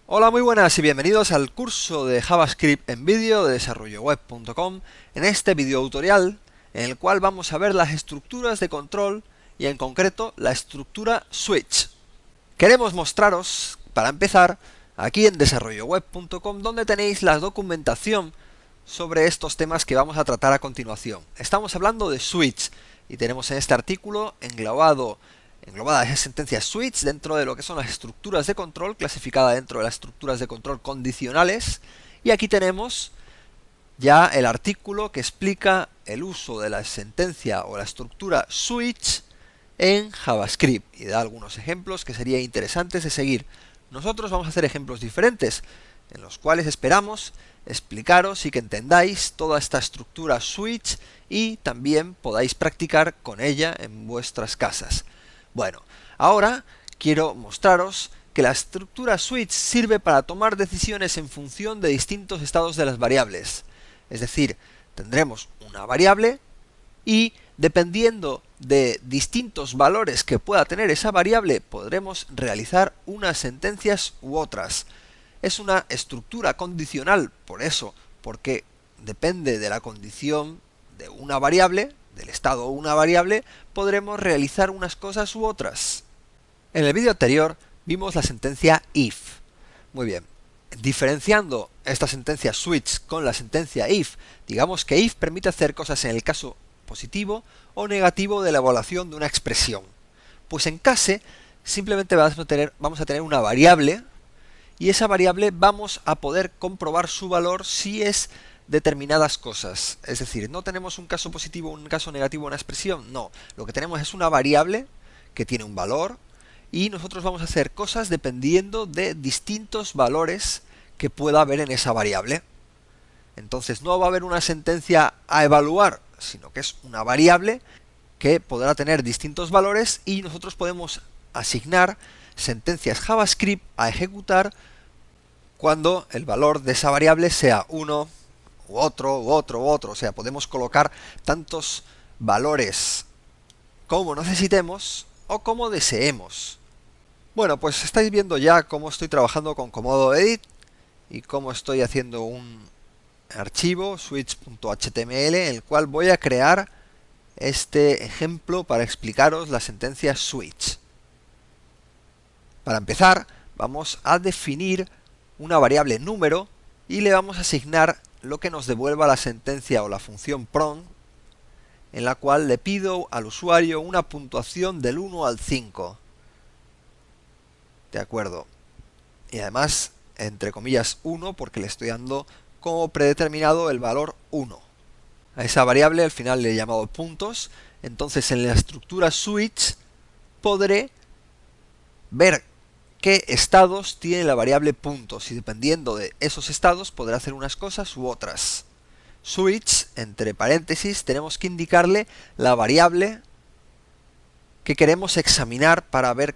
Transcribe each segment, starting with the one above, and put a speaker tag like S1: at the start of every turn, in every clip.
S1: Hola, muy buenas y bienvenidos al curso de JavaScript en vídeo de desarrolloweb.com. En este video tutorial, en el cual vamos a ver las estructuras de control y en concreto la estructura switch. Queremos mostraros, para empezar, aquí en desarrolloweb.com, donde tenéis la documentación sobre estos temas que vamos a tratar a continuación. Estamos hablando de switch y tenemos en este artículo englobada esa sentencia switch dentro de lo que son las estructuras de control, clasificada dentro de las estructuras de control condicionales, y aquí tenemos ya el artículo que explica el uso de la sentencia o la estructura switch en JavaScript y da algunos ejemplos que serían interesantes de seguir. Nosotros vamos a hacer ejemplos diferentes en los cuales esperamos explicaros y que entendáis toda esta estructura switch y también podáis practicar con ella en vuestras casas. Bueno, ahora quiero mostraros que la estructura switch sirve para tomar decisiones en función de distintos estados de las variables. Es decir, tendremos una variable y dependiendo de distintos valores que pueda tener esa variable, podremos realizar unas sentencias u otras. Es una estructura condicional, por eso, porque depende de la condición de una variable, del estado de una variable, podremos realizar unas cosas u otras. En el vídeo anterior vimos la sentencia if. Muy bien. Diferenciando esta sentencia switch con la sentencia if, digamos que if permite hacer cosas en el caso positivo o negativo de la evaluación de una expresión. Pues en case simplemente vamos a tener una variable y esa variable vamos a poder comprobar su valor si es determinadas cosas. Es decir, no tenemos un caso positivo o un caso negativo en una expresión, no. Lo que tenemos es una variable que tiene un valor y nosotros vamos a hacer cosas dependiendo de distintos valores que pueda haber en esa variable. Entonces no va a haber una sentencia a evaluar, sino que es una variable que podrá tener distintos valores y nosotros podemos asignar sentencias JavaScript a ejecutar cuando el valor de esa variable sea uno, u otro, u otro, u otro. O sea, podemos colocar tantos valores como necesitemos o como deseemos. Bueno, pues estáis viendo ya cómo estoy trabajando con Comodo Edit y cómo estoy haciendo un archivo switch.html en el cual voy a crear este ejemplo para explicaros la sentencia switch. Para empezar, vamos a definir una variable número y le vamos a asignar lo que nos devuelva la sentencia o la función prompt, en la cual le pido al usuario una puntuación del 1 al 5. De acuerdo. Y además, entre comillas 1, porque le estoy dando como predeterminado el valor 1. A esa variable al final le he llamado puntos. Entonces en la estructura switch podré ver qué estados tiene la variable puntos y dependiendo de esos estados podré hacer unas cosas u otras. Switch, entre paréntesis, tenemos que indicarle la variable que queremos examinar para ver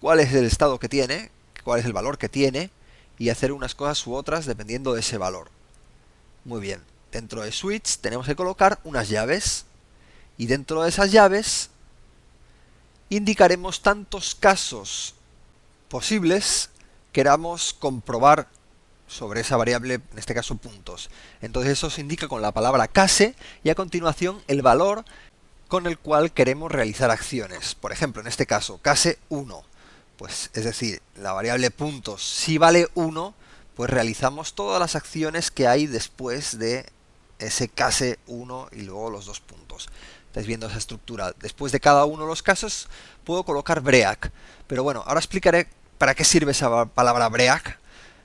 S1: cuál es el estado que tiene, cuál es el valor que tiene y hacer unas cosas u otras dependiendo de ese valor. Muy bien, dentro de switch tenemos que colocar unas llaves y dentro de esas llaves indicaremos tantos casos posibles queramos comprobar sobre esa variable, en este caso puntos. Entonces eso se indica con la palabra case y a continuación el valor con el cual queremos realizar acciones. Por ejemplo, en este caso, case 1. Pues es decir, la variable puntos, si vale 1, pues realizamos todas las acciones que hay después de ese case 1 y luego los dos puntos. Estáis viendo esa estructura. Después de cada uno de los casos puedo colocar break. Pero bueno, ahora explicaré para qué sirve esa palabra break.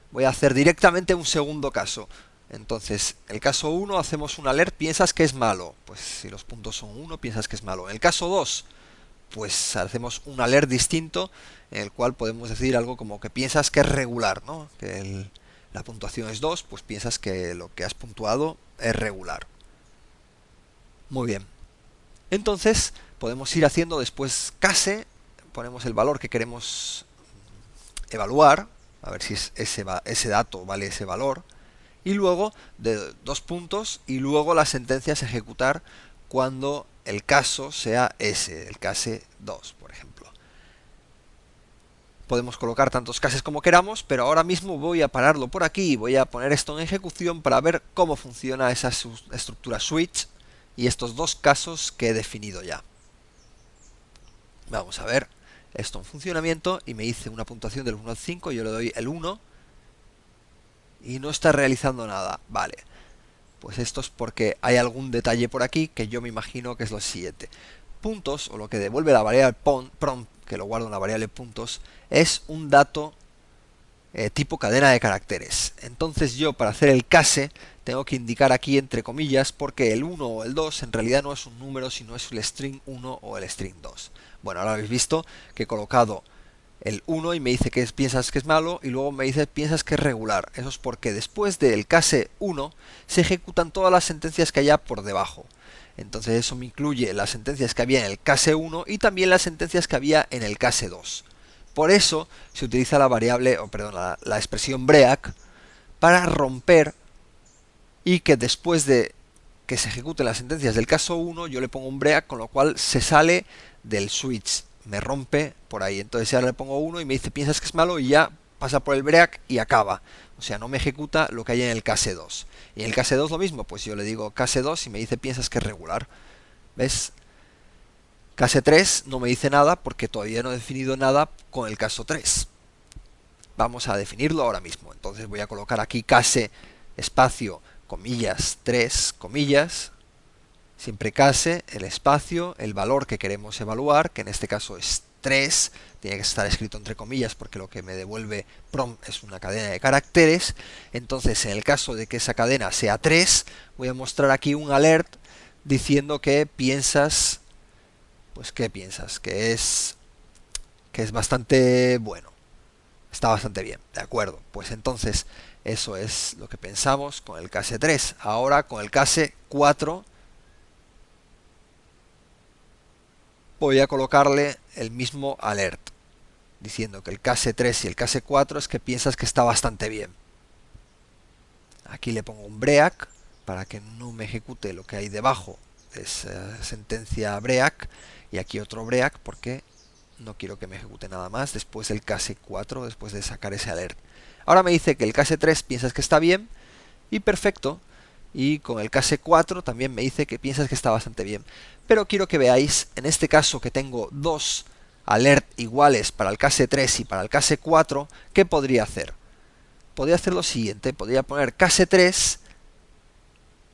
S1: Voy a hacer directamente un segundo caso. Entonces, el caso 1 hacemos un alert, piensas que es malo. Pues si los puntos son 1, piensas que es malo. En el caso 2, pues hacemos un alert distinto, en el cual podemos decir algo como que piensas que es regular, ¿no? Que la puntuación es 2, pues piensas que lo que has puntuado es regular. Muy bien. Entonces, podemos ir haciendo después case, ponemos el valor que queremos evaluar, a ver si ese dato vale ese valor, y luego de dos puntos, y luego las sentencias a ejecutar cuando el caso sea ese, el case 2, por ejemplo. Podemos colocar tantos cases como queramos, pero ahora mismo voy a pararlo por aquí y voy a poner esto en ejecución para ver cómo funciona esa estructura switch y estos dos casos que he definido ya. Vamos a ver esto en funcionamiento y me dice una puntuación del 1 al 5, yo le doy el 1 y no está realizando nada. Vale, pues esto es porque hay algún detalle por aquí que yo me imagino que es lo siguiente. Puntos, o lo que devuelve la variable prompt, que lo guardo en la variable puntos, es un dato tipo cadena de caracteres. Entonces yo, para hacer el case, tengo que indicar aquí entre comillas, porque el 1 o el 2 en realidad no es un número, sino es el string 1 o el string 2. Bueno, ahora habéis visto que he colocado el 1 y me dice que piensas que es malo, y luego me dice piensas que es regular. Eso es porque después del case 1 se ejecutan todas las sentencias que haya por debajo. Entonces eso me incluye las sentencias que había en el case 1 y también las sentencias que había en el case 2. Por eso se utiliza la variable, la expresión break para romper y que después de que se ejecuten las sentencias del caso 1 yo le pongo un break, con lo cual se sale del switch, me rompe por ahí. Entonces ahora le pongo 1 y me dice piensas que es malo y ya pasa por el break y acaba. O sea, no me ejecuta lo que hay en el case 2. Y en el case 2 lo mismo, pues yo le digo case 2 y me dice piensas que es regular. ¿Ves? Case 3 no me dice nada porque todavía no he definido nada con el caso 3. Vamos a definirlo ahora mismo. Entonces voy a colocar aquí case espacio comillas 3 comillas, siempre case, el espacio, el valor que queremos evaluar, que en este caso es 3, tiene que estar escrito entre comillas porque lo que me devuelve prompt es una cadena de caracteres. Entonces en el caso de que esa cadena sea 3, voy a mostrar aquí un alert diciendo que piensas, pues ¿qué piensas? Que es bastante bueno. Está bastante bien, de acuerdo. Pues entonces eso es lo que pensamos con el case 3. Ahora con el case 4 voy a colocarle el mismo alert, diciendo que el case 3 y el case 4 es que piensas que está bastante bien. Aquí le pongo un break para que no me ejecute lo que hay debajo de esa sentencia break, y aquí otro break porque no quiero que me ejecute nada más después del case 4, después de sacar ese alert. Ahora me dice que el case 3 piensas que está bien, y perfecto, y con el case 4 también me dice que piensas que está bastante bien. Pero quiero que veáis, en este caso que tengo dos alert iguales para el case 3 y para el case 4, ¿qué podría hacer? Podría hacer lo siguiente, podría poner case 3,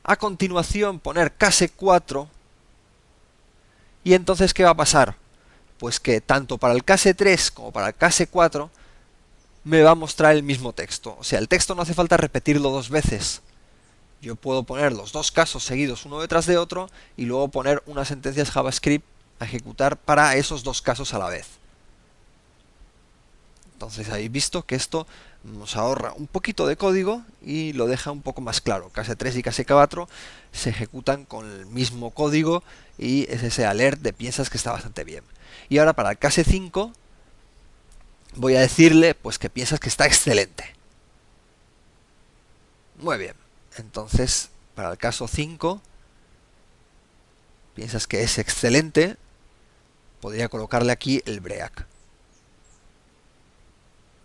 S1: a continuación poner case 4, y entonces ¿qué va a pasar? Pues que tanto para el case 3 como para el case 4 me va a mostrar el mismo texto. O sea, el texto no hace falta repetirlo dos veces. Yo puedo poner los dos casos seguidos uno detrás de otro y luego poner unas sentencias JavaScript a ejecutar para esos dos casos a la vez. Entonces habéis visto que esto nos ahorra un poquito de código y lo deja un poco más claro. Case 3 y case 4 se ejecutan con el mismo código y es ese alert de piensas que está bastante bien. Y ahora para el case 5 voy a decirle pues que piensas que está excelente. Muy bien. Entonces para el caso 5 piensas que es excelente, podría colocarle aquí el break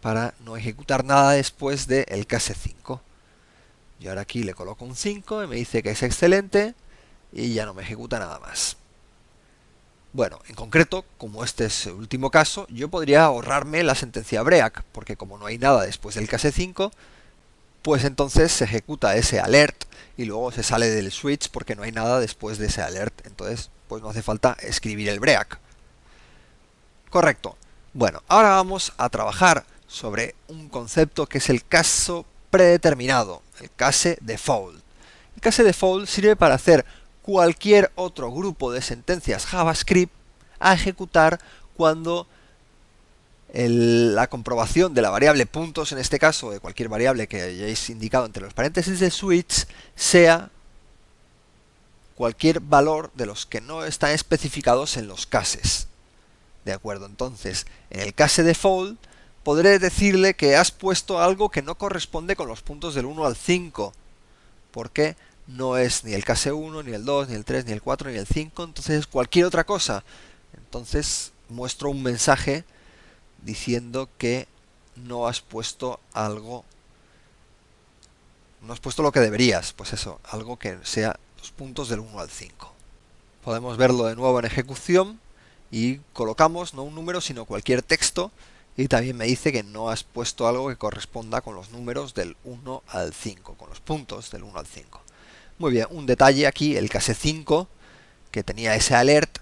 S1: para no ejecutar nada después del case 5. Y ahora aquí le coloco un 5 y me dice que es excelente y ya no me ejecuta nada más. Bueno, en concreto, como este es el último caso, yo podría ahorrarme la sentencia break, porque como no hay nada después del case 5, pues entonces se ejecuta ese alert y luego se sale del switch porque no hay nada después de ese alert. Entonces, pues no hace falta escribir el break. Correcto. Bueno, ahora vamos a trabajar sobre un concepto que es el caso predeterminado, el case default. El case default sirve para hacer cualquier otro grupo de sentencias JavaScript a ejecutar cuando la comprobación de la variable puntos, en este caso, de cualquier variable que hayáis indicado entre los paréntesis de switch, sea cualquier valor de los que no están especificados en los cases. ¿De acuerdo? Entonces, en el case default, podré decirle que has puesto algo que no corresponde con los puntos del 1 al 5, porque no es ni el case 1, ni el 2, ni el 3, ni el 4, ni el 5, entonces es cualquier otra cosa. Entonces muestro un mensaje diciendo que no has puesto algo, no has puesto lo que deberías, pues eso, algo que sea los puntos del 1 al 5. Podemos verlo de nuevo en ejecución y colocamos no un número sino cualquier texto, y también me dice que no has puesto algo que corresponda con los números del 1 al 5, con los puntos del 1 al 5. Muy bien, un detalle aquí, el case 5, que tenía ese alert,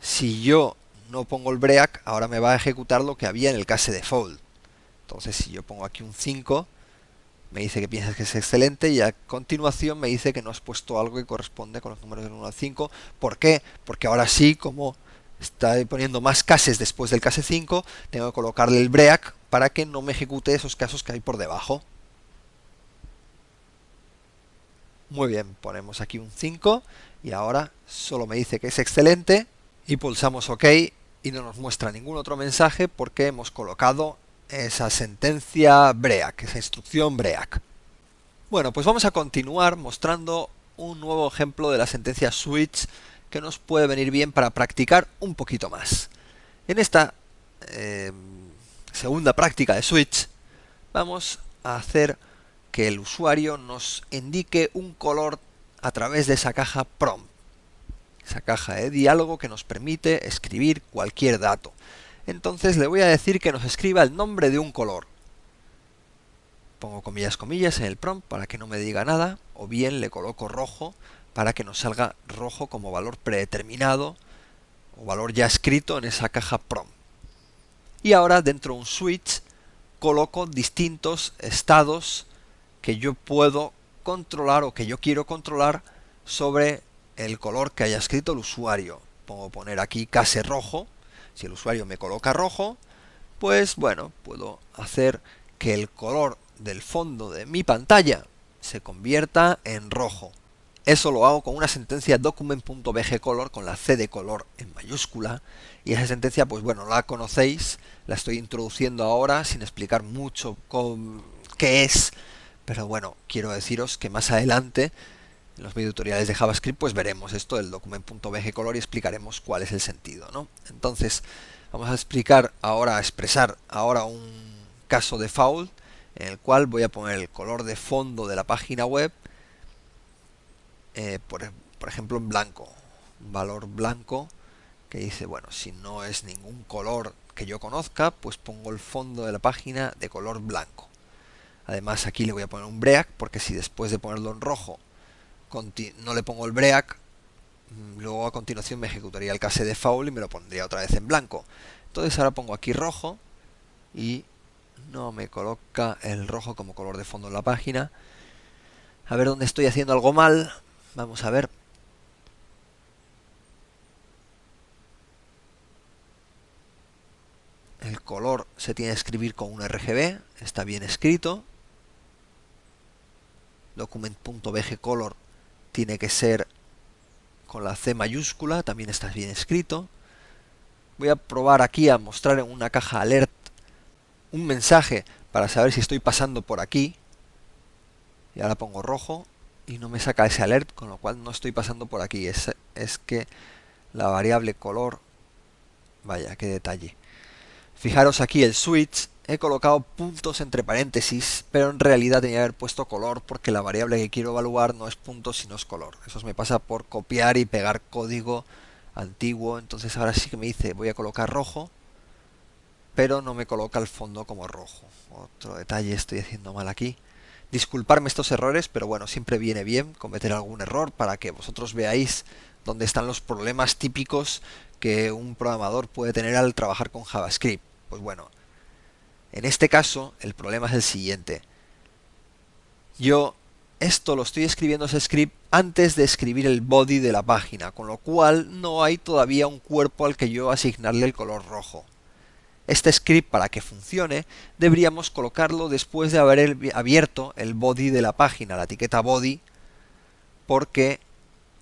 S1: si yo no pongo el break, ahora me va a ejecutar lo que había en el case default. Entonces si yo pongo aquí un 5, me dice que piensas que es excelente, y a continuación me dice que no has puesto algo que corresponde con los números del 1 al 5. ¿Por qué? Porque ahora sí, como está poniendo más cases después del case 5, tengo que colocarle el break para que no me ejecute esos casos que hay por debajo. Muy bien, ponemos aquí un 5 y ahora solo me dice que es excelente y pulsamos OK y no nos muestra ningún otro mensaje porque hemos colocado esa sentencia break, esa instrucción break. Bueno, pues vamos a continuar mostrando un nuevo ejemplo de la sentencia switch que nos puede venir bien para practicar un poquito más. En esta segunda práctica de switch vamos a hacer que el usuario nos indique un color a través de esa caja prompt, esa caja de diálogo que nos permite escribir cualquier dato. Entonces le voy a decir que nos escriba el nombre de un color. Pongo comillas comillas en el prompt para que no me diga nada, o bien le coloco rojo para que nos salga rojo como valor predeterminado o valor ya escrito en esa caja prompt. Y ahora dentro de un switch coloco distintos estados que yo puedo controlar o que yo quiero controlar sobre el color que haya escrito el usuario. Puedo poner aquí case rojo. Si el usuario me coloca rojo, pues bueno, puedo hacer que el color del fondo de mi pantalla se convierta en rojo. Eso lo hago con una sentencia document.bgcolor con la C de color en mayúscula, y esa sentencia, pues bueno, la conocéis, la estoy introduciendo ahora sin explicar mucho qué es, pero bueno, quiero deciros que más adelante en los videotutoriales de JavaScript pues veremos esto del document.bgcolor y explicaremos cuál es el sentido, ¿no? Entonces vamos a expresar ahora un caso default en el cual voy a poner el color de fondo de la página web, por ejemplo en blanco, un valor blanco que dice, bueno, si no es ningún color que yo conozca, pues pongo el fondo de la página de color blanco. Además aquí le voy a poner un break, porque si después de ponerlo en rojo no le pongo el break, luego a continuación me ejecutaría el case default y me lo pondría otra vez en blanco. Entonces ahora pongo aquí rojo y no me coloca el rojo como color de fondo en la página. A ver dónde estoy haciendo algo mal. Vamos a ver. El color se tiene que escribir con un RGB, está bien escrito. Document.bgcolor tiene que ser con la C mayúscula, también está bien escrito. Voy a probar aquí a mostrar en una caja alert un mensaje para saber si estoy pasando por aquí. Y ahora pongo rojo y no me saca ese alert, con lo cual no estoy pasando por aquí. Es que la variable color, vaya, qué detalle. Fijaros aquí el switch, he colocado puntos entre paréntesis, pero en realidad tenía que haber puesto color porque la variable que quiero evaluar no es puntos sino es color. Eso me pasa por copiar y pegar código antiguo. Entonces ahora sí que me dice voy a colocar rojo, pero no me coloca el fondo como rojo. Otro detalle estoy haciendo mal aquí. Disculparme estos errores, pero bueno, siempre viene bien cometer algún error para que vosotros veáis dónde están los problemas típicos que un programador puede tener al trabajar con JavaScript. Pues bueno, en este caso el problema es el siguiente. Yo esto lo estoy escribiendo ese script antes de escribir el body de la página, con lo cual no hay todavía un cuerpo al que yo asignarle el color rojo. Este script, para que funcione, deberíamos colocarlo después de haber abierto el body de la página, la etiqueta body, porque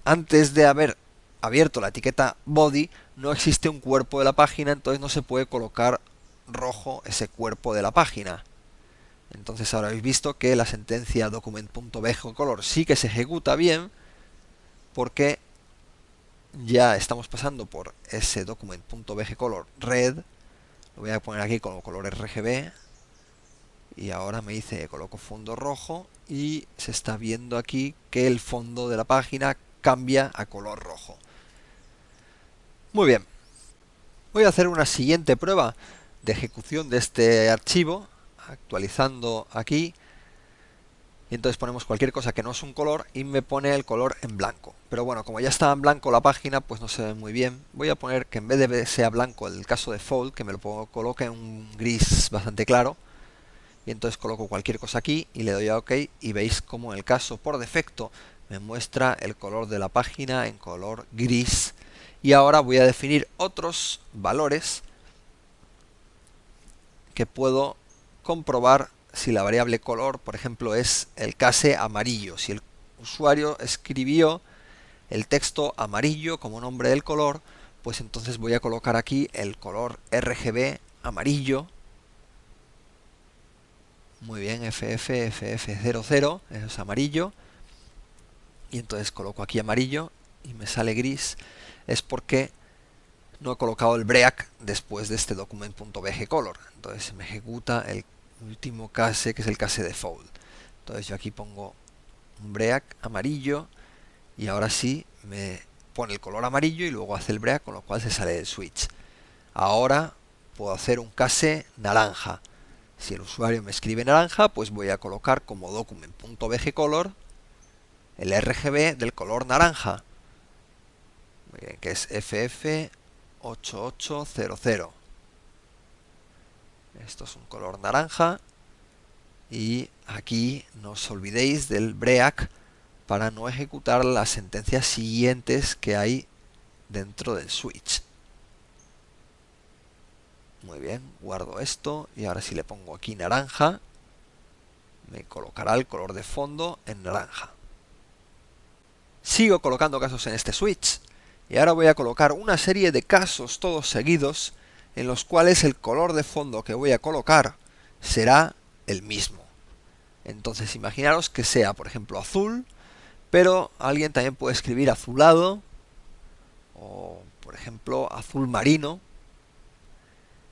S1: antes de haber abierto la etiqueta body no existe un cuerpo de la página, entonces no se puede colocar rojo ese cuerpo de la página. Entonces ahora habéis visto que la sentencia document.bgcolor sí que se ejecuta bien, porque ya estamos pasando por ese document.bgcolor red, Lo voy a poner aquí con color RGB. Y ahora me dice que coloco fondo rojo y se está viendo aquí que el fondo de la página cambia a color rojo. Muy bien. Voy a hacer una siguiente prueba de ejecución de este archivo, actualizando aquí. Y entonces ponemos cualquier cosa que no es un color y me pone el color en blanco. Pero bueno, como ya estaba en blanco la página, pues no se ve muy bien. Voy a poner que en vez de que sea blanco el caso de default, que me lo coloque en un gris bastante claro. Y entonces coloco cualquier cosa aquí y le doy a OK y veis como en el caso por defecto me muestra el color de la página en color gris. Y ahora voy a definir otros valores que puedo comprobar si la variable color, por ejemplo, es el case amarillo. Si el usuario escribió el texto amarillo como nombre del color, pues entonces voy a colocar aquí el color RGB amarillo. Muy bien, FF00, eso es amarillo. Y entonces coloco aquí amarillo y me sale gris. Es porque no he colocado el break después de este document.bgcolor. Entonces me ejecuta el último case, que es el case default. Entonces yo aquí pongo un break amarillo y ahora sí me pone el color amarillo y luego hace el break, con lo cual se sale del switch. Ahora puedo hacer un case naranja. Si el usuario me escribe naranja, pues voy a colocar como document.bgcolor el RGB del color naranja, muy bien, que es FF8800. Esto es un color naranja. Y aquí no os olvidéis del break para no ejecutar las sentencias siguientes que hay dentro del switch. Muy bien, guardo esto y ahora si le pongo aquí naranja, me colocará el color de fondo en naranja. Sigo colocando casos en este switch y ahora voy a colocar una serie de casos todos seguidos en los cuales el color de fondo que voy a colocar será el mismo. Entonces imaginaros que sea, por ejemplo, azul, pero alguien también puede escribir azulado o, por ejemplo, azul marino.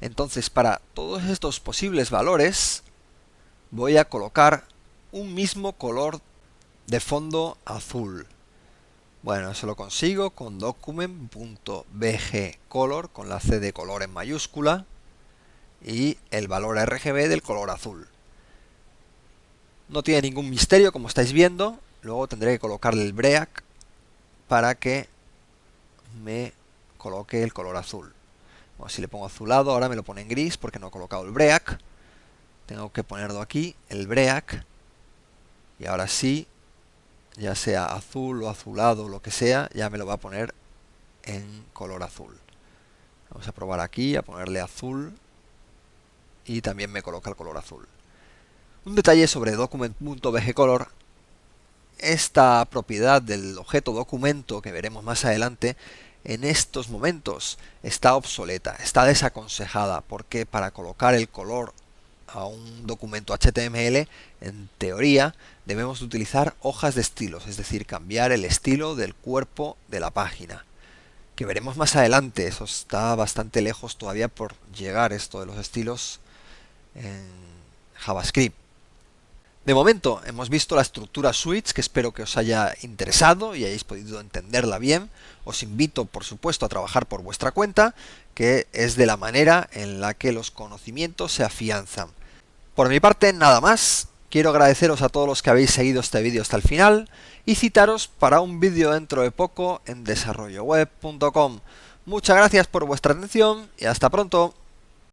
S1: Entonces, para todos estos posibles valores, voy a colocar un mismo color de fondo azul. Bueno, eso lo consigo con document.bgcolor, con la C de color en mayúscula, y el valor RGB del color azul. No tiene ningún misterio, como estáis viendo. Luego tendré que colocarle el break para que me coloque el color azul. Bueno, si le pongo azulado, ahora me lo pone en gris porque no he colocado el break. Tengo que ponerlo aquí, el break. Y ahora sí, ya sea azul o azulado o lo que sea, ya me lo va a poner en color azul. Vamos a probar aquí, a ponerle azul. Y también me coloca el color azul. Un detalle sobre document.bgcolor. Esta propiedad del objeto documento que veremos más adelante, en estos momentos está obsoleta, está desaconsejada, porque para colocar el color a un documento HTML, en teoría, debemos utilizar hojas de estilos, es decir, cambiar el estilo del cuerpo de la página. Que veremos más adelante, eso está bastante lejos todavía por llegar, esto de los estilos en JavaScript. De momento hemos visto la estructura switch, que espero que os haya interesado y hayáis podido entenderla bien. Os invito, por supuesto, a trabajar por vuestra cuenta, que es de la manera en la que los conocimientos se afianzan. Por mi parte, nada más. Quiero agradeceros a todos los que habéis seguido este vídeo hasta el final y citaros para un vídeo dentro de poco en desarrolloweb.com. Muchas gracias por vuestra atención y hasta pronto.